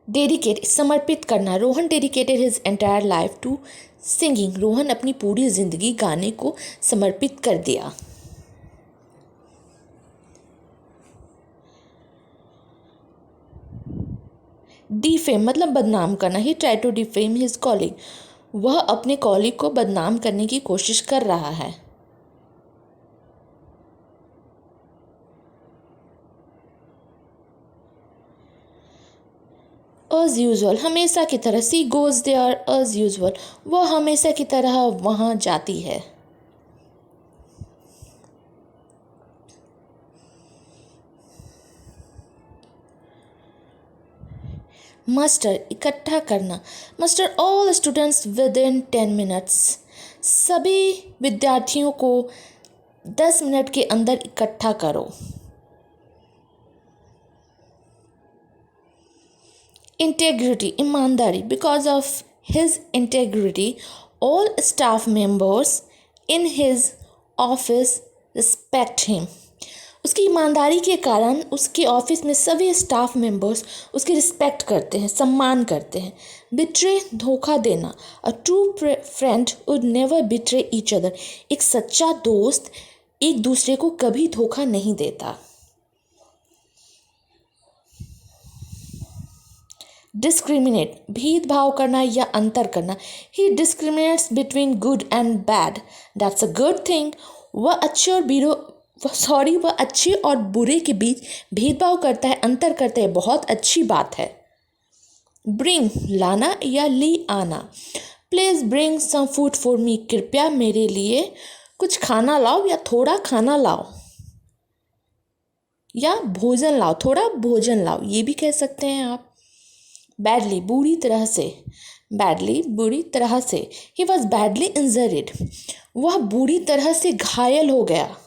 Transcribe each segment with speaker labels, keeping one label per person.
Speaker 1: Dedicate समर्पित करना। Rohan dedicated his entire life to singing. Rohan अपनी पूरी जिंदगी गाने को समर्पित कर दिया। डिफेम मतलब बदनाम करना। He try to defame his colleague. वह अपने कॉलीग को बदनाम करने की कोशिश कर रहा है। एज यूजल हमेशा की तरह। She goes there as usual. वह हमेशा की तरह वहाँ जाती है। मस्टर इकट्ठा करना। Muster all students within 10 minutes. सभी विद्यार्थियों को 10 मिनट के अंदर इकट्ठा करो। इंटेग्रिटी ईमानदारी। Because of his integrity all staff members in his office respect him. उसकी ईमानदारी के कारण उसके ऑफिस में सभी स्टाफ मेंबर्स उसकी रिस्पेक्ट करते हैं, सम्मान करते हैं। बिट्रे धोखा देना। A true friend would never betray each other. एक सच्चा दोस्त एक दूसरे को कभी धोखा नहीं देता। डिस्क्रिमिनेट भेदभाव करना या अंतर करना। He discriminates between good and bad. That's a good thing. वह अच्छे और बुरे के बीच भेदभाव करता है, अंतर करता है, बहुत अच्छी बात है। ब्रिंग लाना या ली आना। Please bring some food for me. कृपया मेरे लिए कुछ खाना लाओ या थोड़ा खाना लाओ, या भोजन लाओ, थोड़ा भोजन लाओ, ये भी कह सकते हैं आप। बैडली बुरी तरह से। बैडली बुरी तरह से। He was badly injured. वह बुरी तरह से घायल हो गया।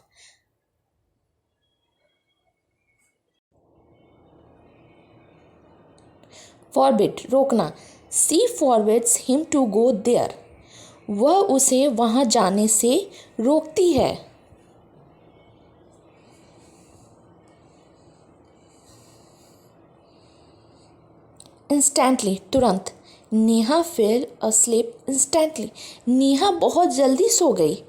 Speaker 1: फॉरबिड रोकना। She forbids him to go there. वह उसे वहाँ जाने से रोकती है। इंस्टेंटली तुरंत। Neha fell asleep instantly. Neha बहुत जल्दी सो गई,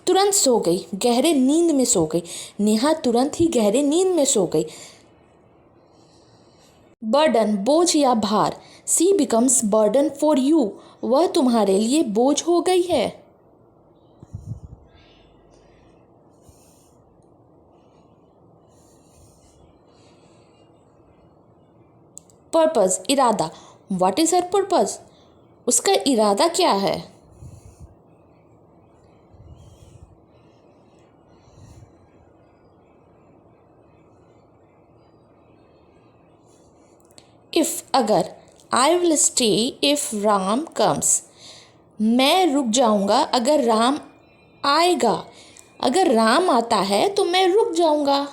Speaker 1: तुरंत सो गई, गहरे नींद में सो गई। नेहा तुरंत ही गहरे नींद में सो गई। बर्डन बोझ या भार। सी बिकम्स बर्डन फॉर यू। वह तुम्हारे लिए बोझ हो गई है। पर्पस इरादा। What is her purpose. उसका इरादा क्या है। इफ अगर। I will stay if Ram comes. मैं रुक जाऊंगा अगर राम आएगा। अगर राम आता है तो मैं रुक जाऊंगा।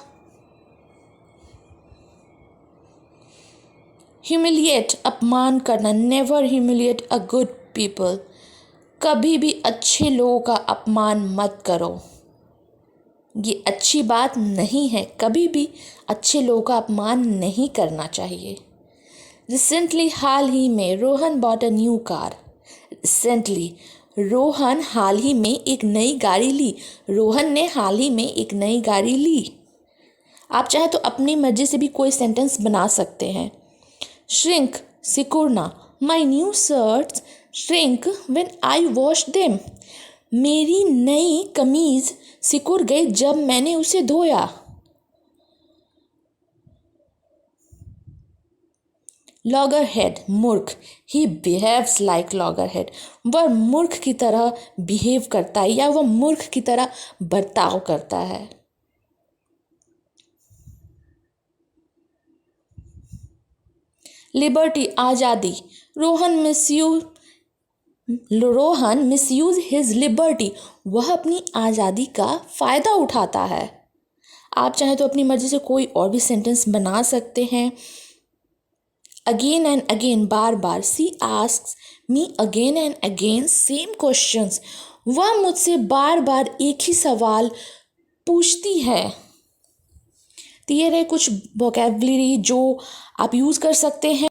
Speaker 1: ह्यूमिलिएट अपमान करना। Never humiliate a good people. कभी भी अच्छे लोगों का अपमान मत करो, ये अच्छी बात नहीं है। कभी भी अच्छे लोगों का अपमान नहीं करना चाहिए। रिसेंटली हाल ही में Rohan bought a new car. Recently Rohan हाल ही में एक नई गाड़ी ली। रोहन ने हाल ही में एक नई गाड़ी ली। आप चाहे तो अपनी मर्जी से भी कोई सेंटेंस बना सकते हैं। श्रिंक सिकुड़ना। My new shirts shrink when I wash them. मेरी नई कमीज सिकुड़ गई जब मैंने उसे धोया। लॉगर हेड मूर्ख। He behaves like logger head. वह मूर्ख की तरह बिहेव करता है या वह मूर्ख की तरह बर्ताव करता है। लिबर्टी आज़ादी। Rohan misuse his liberty. वह अपनी आज़ादी का फ़ायदा उठाता है। आप चाहे तो अपनी मर्जी से कोई और भी सेंटेंस बना सकते हैं। अगेन एंड अगेन बार बार। She asks me again and again same questions. वह मुझसे बार बार एक ही सवाल पूछती है। तो ये रहे कुछ वोकेबलरी जो आप यूज़ कर सकते हैं